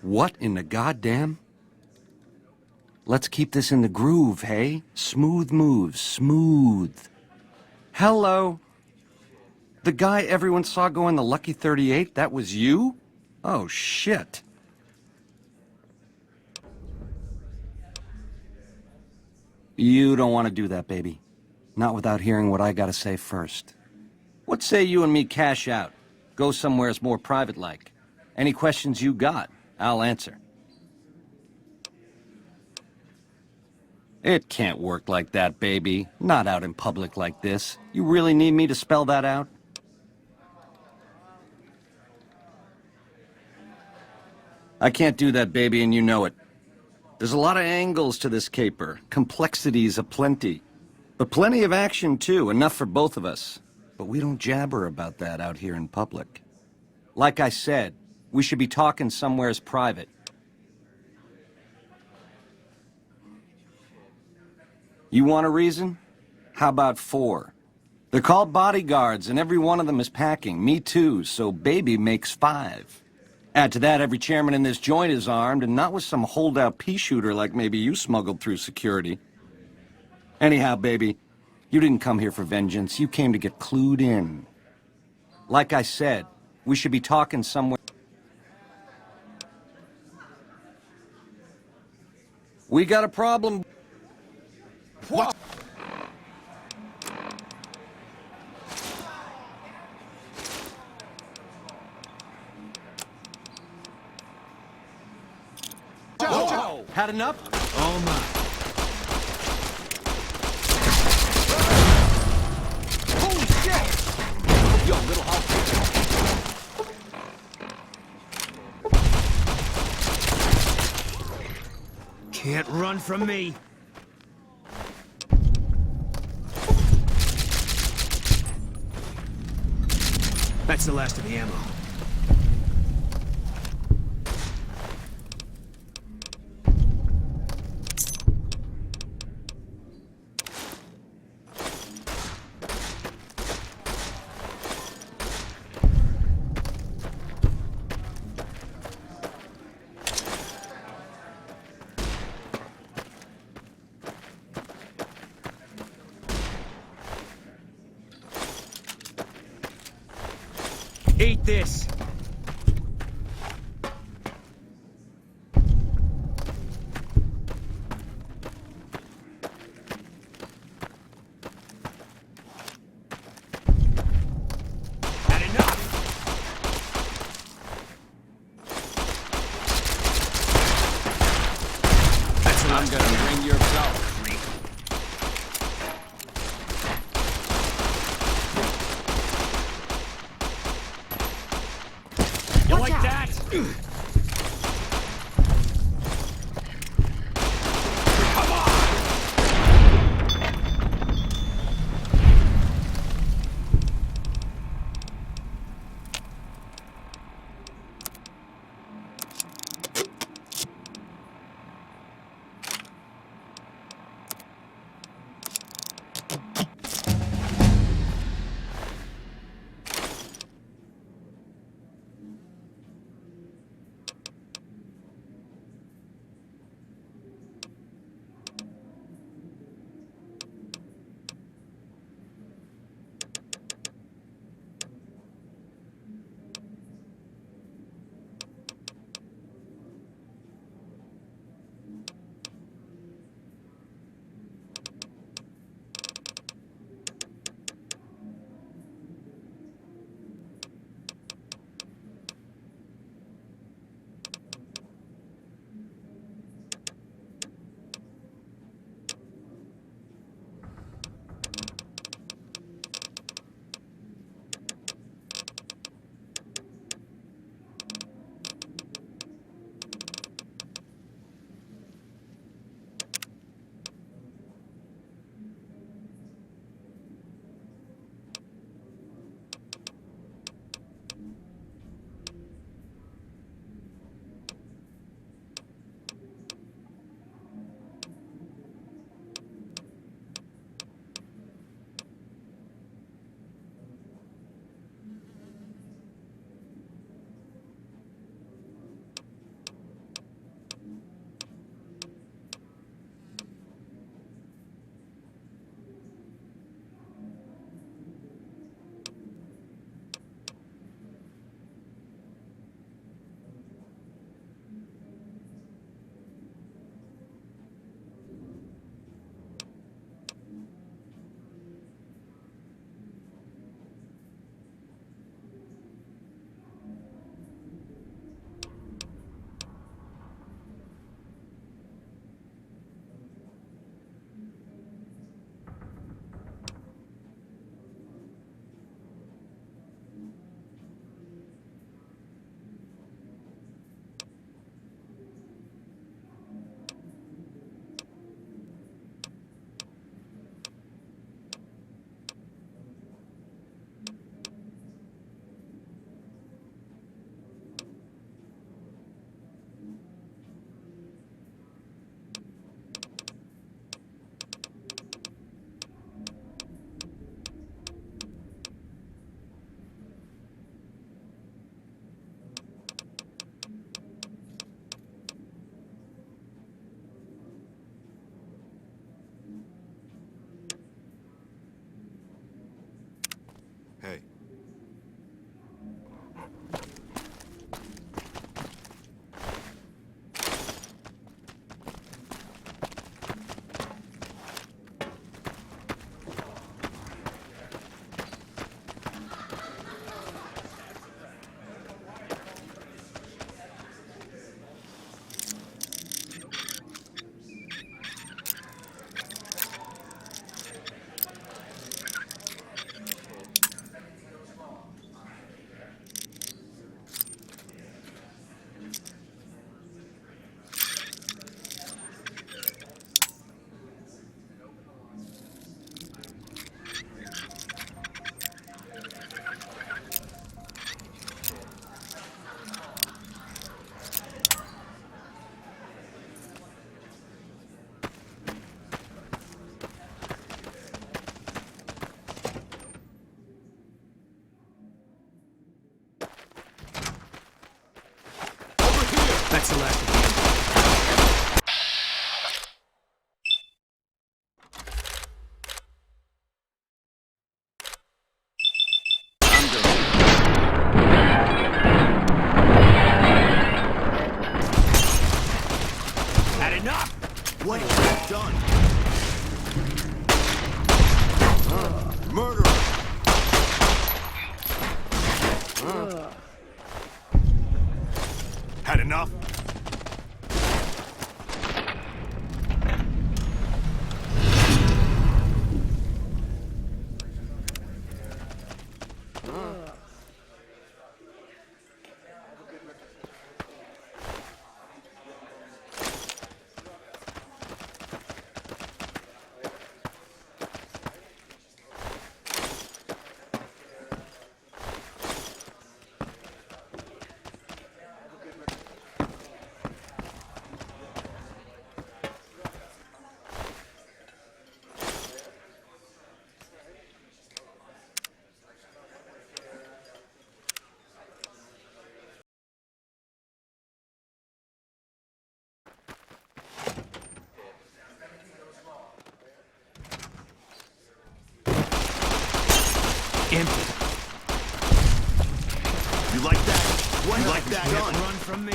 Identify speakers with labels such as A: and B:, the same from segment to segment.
A: What in the goddamn? Let's keep this in the groove, hey? Smooth moves, smooth. Hello? The guy everyone saw go in the Lucky 38, that was you? Oh, shit. You don't want to do that, baby. Not without hearing what I gotta say first. What say you and me cash out? Go somewheres more private-like. Any questions you got, I'll answer. It can't work like that, baby. Not out in public like this. You really need me to spell that out? I can't do that, baby, and you know it. There's a lot of angles to this caper, complexities aplenty. But plenty of action, too, enough for both of us. But we don't jabber about that out here in public. Like I said, we should be talking somewheres private. You want a reason? How about 4? They're called bodyguards, and every one of them is packing. Me too, so baby makes 5. Add to that, every chairman in this joint is armed, and not with some holdout pea shooter like maybe you smuggled through security. Anyhow, baby, you didn't come here for vengeance. You came to get clued in. Like I said, we should be talking somewhere. We got a problem. What? Whoa! Had enough?
B: Oh my.
A: Holy shit! Yo, little house.
B: Can't run from me. That's the last of the ammo. Eat this! Had enough! That's enough.
A: I'm gonna ring your bell.
B: You like that? Come on!
C: Hey.
B: That's the last of them.
A: I'm good.
B: Had enough!
C: What have you done? Murderer! Had enough?
B: Empty.
C: You like that? What? You like that
B: Can't
C: gun?
B: run from me.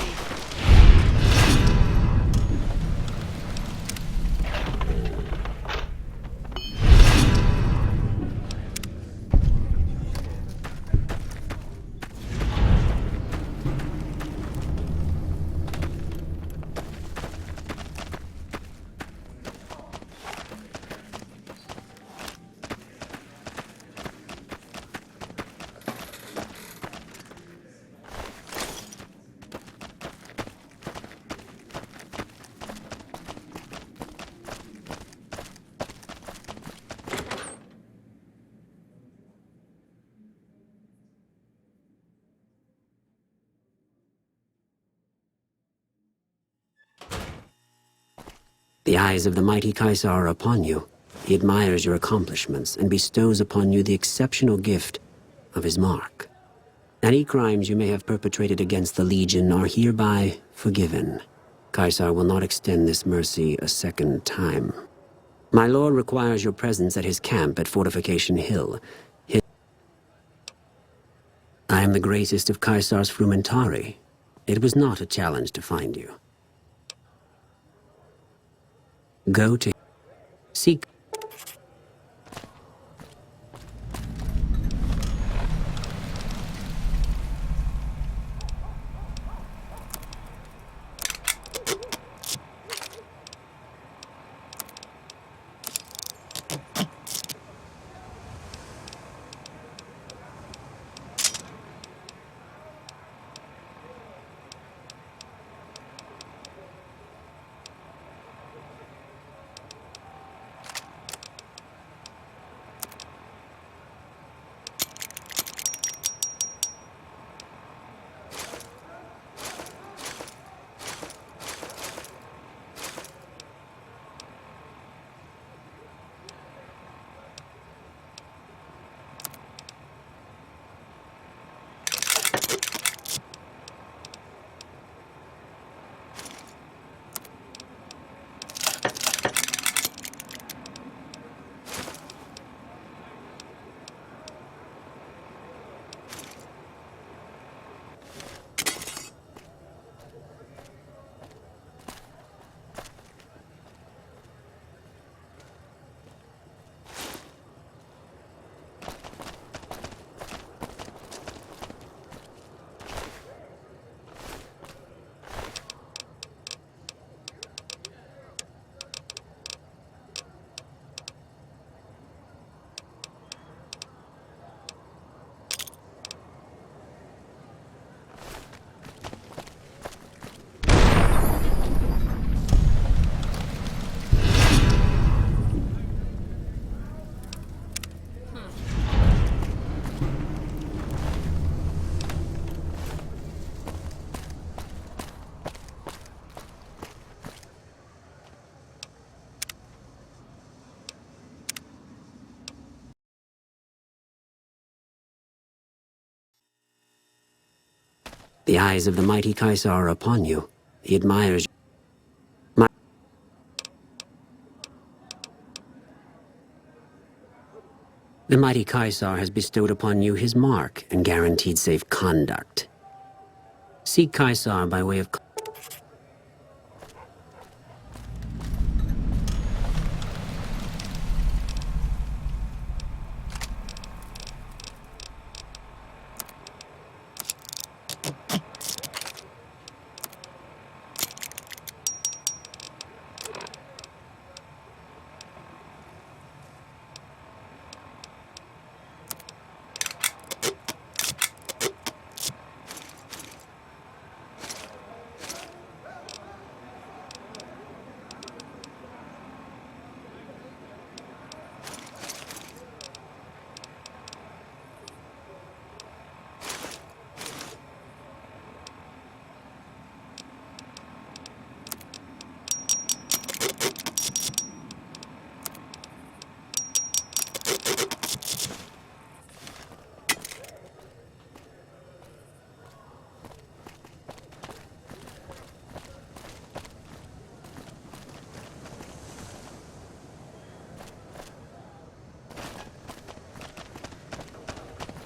D: The eyes of the mighty Caesar are upon you. He admires your accomplishments and bestows upon you the exceptional gift of his mark. Any crimes you may have perpetrated against the Legion are hereby forgiven. Caesar will not extend this mercy a second time. My lord requires your presence at his camp at Fortification Hill. I am the greatest of Caesar's Frumentari. It was not a challenge to find you. Go to... Seek... The eyes of the mighty Caesar are upon you. He admires my... The mighty Caesar has bestowed upon you his mark and guaranteed safe conduct. Seek Caesar by way of...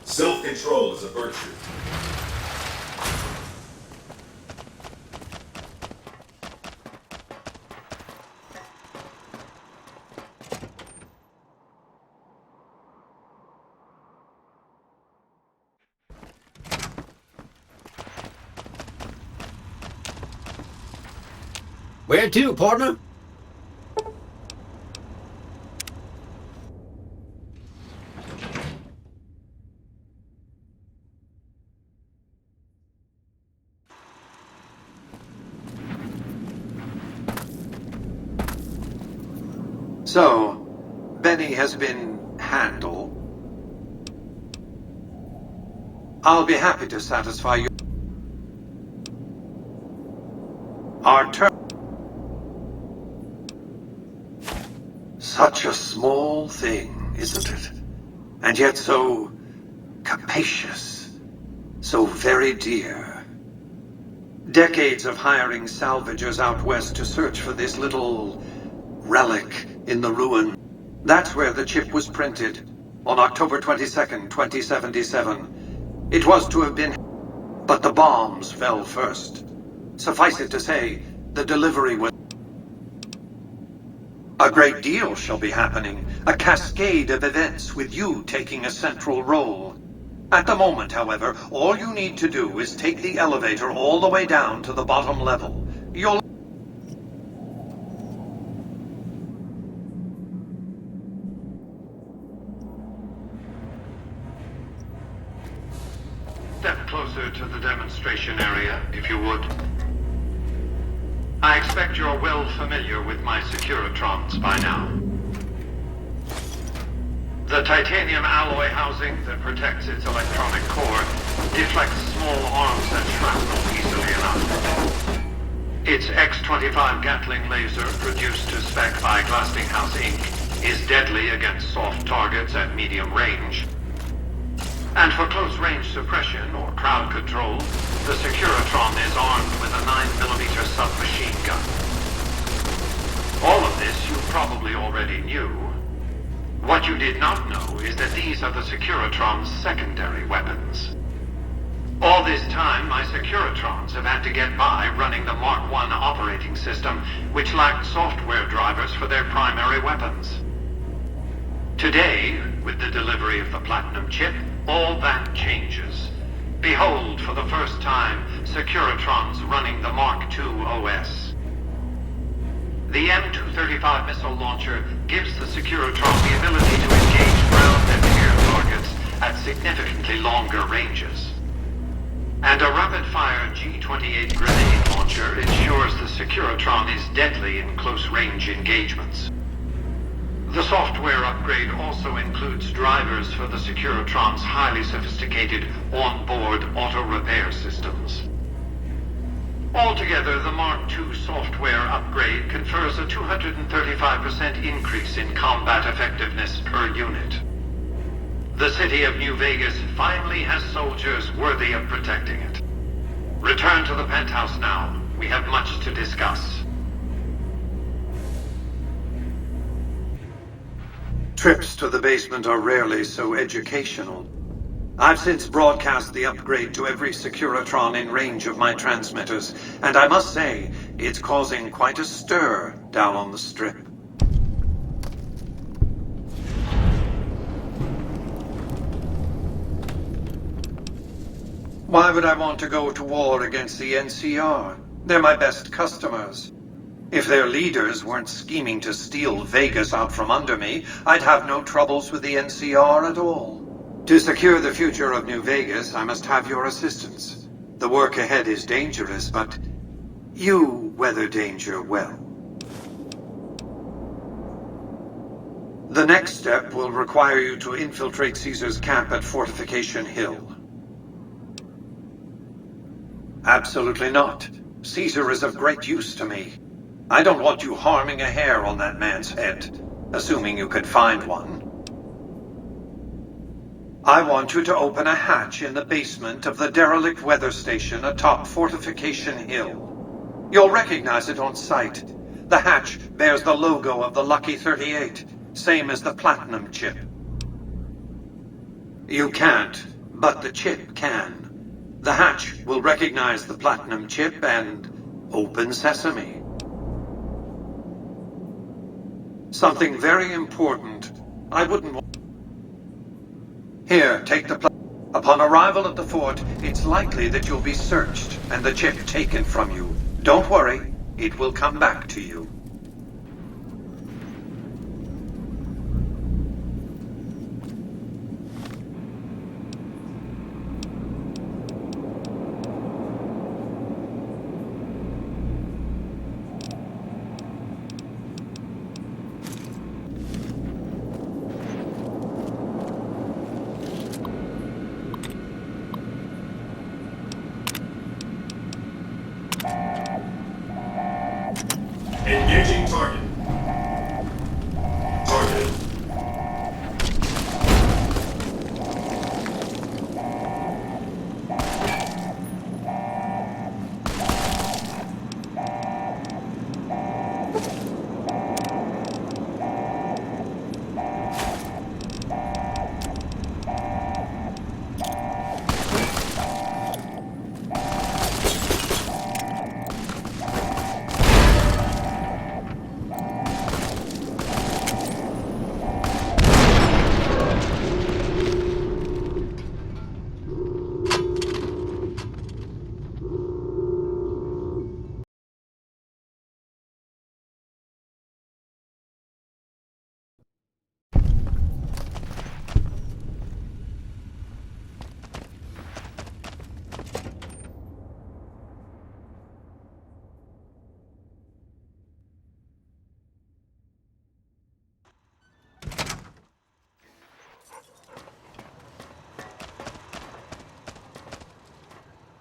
E: Self-control is a virtue.
B: Where to, partner?
F: So, Benny has been handled. I'll be happy to satisfy you. Our turn. Such a small thing, isn't it? And yet so capacious, so very dear. Decades of hiring salvagers out west to search for this little relic in the ruin. That's where the chip was printed, on October 22nd, 2077. It was to have been, but the bombs fell first. Suffice it to say, the delivery was... A great deal shall be happening, a cascade of events with you taking a central role. At the moment, however, all you need to do is take the elevator all the way down to the bottom level. You'll...
G: Step closer to the demonstration area, if you would. I expect you're well familiar with my Securitrons by now. The titanium alloy housing that protects its electronic core deflects small arms and shrapnel easily enough. Its X-25 Gatling laser, produced to spec by Glastinghouse Inc., is deadly against soft targets at medium range. And for close-range suppression or crowd control, the Securitron is armed with a 9mm submachine gun. All of this you probably already knew. What you did not know is that these are the Securitron's secondary weapons. All this time, my Securitrons have had to get by running the Mark I operating system, which lacked software drivers for their primary weapons. Today, with the delivery of the Platinum chip, all that changes. Behold, for the first time, Securitrons running the Mark II OS. The M235 missile launcher gives the Securitron the ability to engage ground and air targets at significantly longer ranges. And a rapid-fire G-28 grenade launcher ensures the Securitron is deadly in close-range engagements. The software upgrade also includes drivers for the Securitron's highly sophisticated on-board auto-repair systems. Altogether, the Mark II software upgrade confers a 235% increase in combat effectiveness per unit. The city of New Vegas finally has soldiers worthy of protecting it. Return to the penthouse now. We have much to discuss.
F: Trips to the basement are rarely so educational. I've since broadcast the upgrade to every Securitron in range of my transmitters, and I must say, it's causing quite a stir down on the Strip. Why would I want to go to war against the NCR? They're my best customers. If their leaders weren't scheming to steal Vegas out from under me, I'd have no troubles with the NCR at all. To secure the future of New Vegas, I must have your assistance. The work ahead is dangerous, but you weather danger well. The next step will require you to infiltrate Caesar's camp at Fortification Hill. Absolutely not. Caesar is of great use to me. I don't want you harming a hair on that man's head, assuming you could find one. I want you to open a hatch in the basement of the derelict weather station atop Fortification Hill. You'll recognize it on sight. The hatch bears the logo of the Lucky 38, same as the Platinum chip. You can't, but the chip can. The hatch will recognize the Platinum chip and open sesame. Something very important. I wouldn't want... Here, take the Upon arrival at the fort, it's likely that you'll be searched and the chip taken from you. Don't worry, it will come back to you.
E: Engaging target. Target.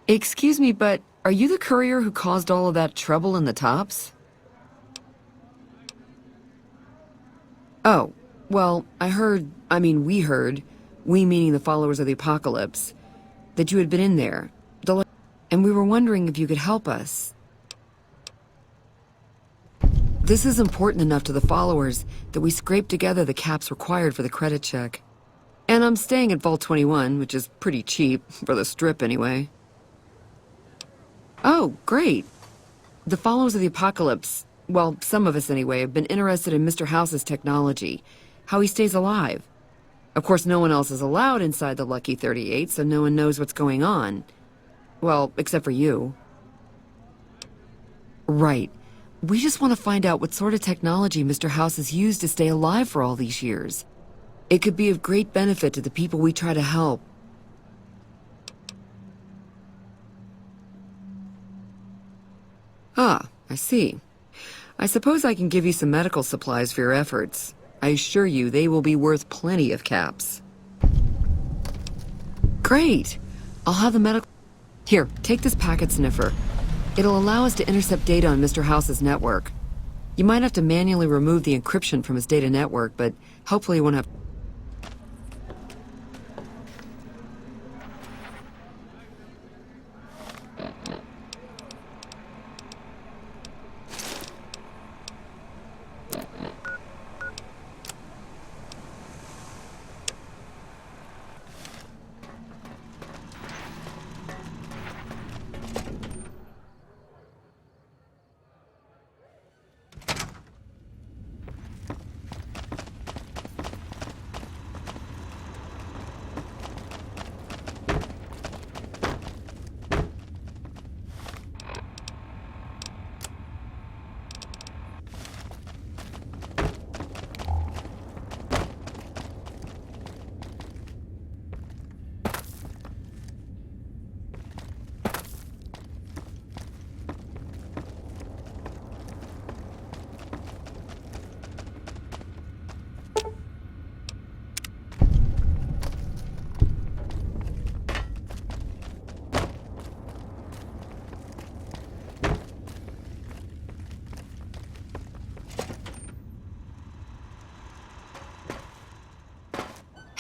H: Excuse me, but are you the courier who caused all of that trouble in the tops? Oh, well, we heard, we meaning the followers of the apocalypse, that you had been in there, and we were wondering if you could help us. This is important enough to the followers that we scraped together the caps required for the credit check. And I'm staying at Vault 21, which is pretty cheap, for the Strip anyway. Oh, great. The followers of the apocalypse, well, some of us anyway, have been interested in Mr. House's technology, how he stays alive. Of course, no one else is allowed inside the Lucky 38, so no one knows what's going on. Well, except for you. Right. We just want to find out what sort of technology Mr. House has used to stay alive for all these years. It could be of great benefit to the people we try to help. Ah, I see. I suppose I can give you some medical supplies for your efforts. I assure you they will be worth plenty of caps. Great! I'll have the medical... Here, take this packet sniffer. It'll allow us to intercept data on Mr. House's network. You might have to manually remove the encryption from his data network, but hopefully you won't have...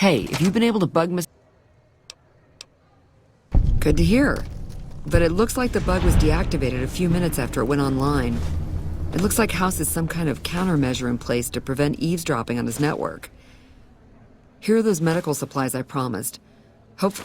H: Hey, if you've been able to bug Miss... Good to hear. But it looks like the bug was deactivated a few minutes after it went online. It looks like House has some kind of countermeasure in place to prevent eavesdropping on his network. Here are those medical supplies I promised. Hope...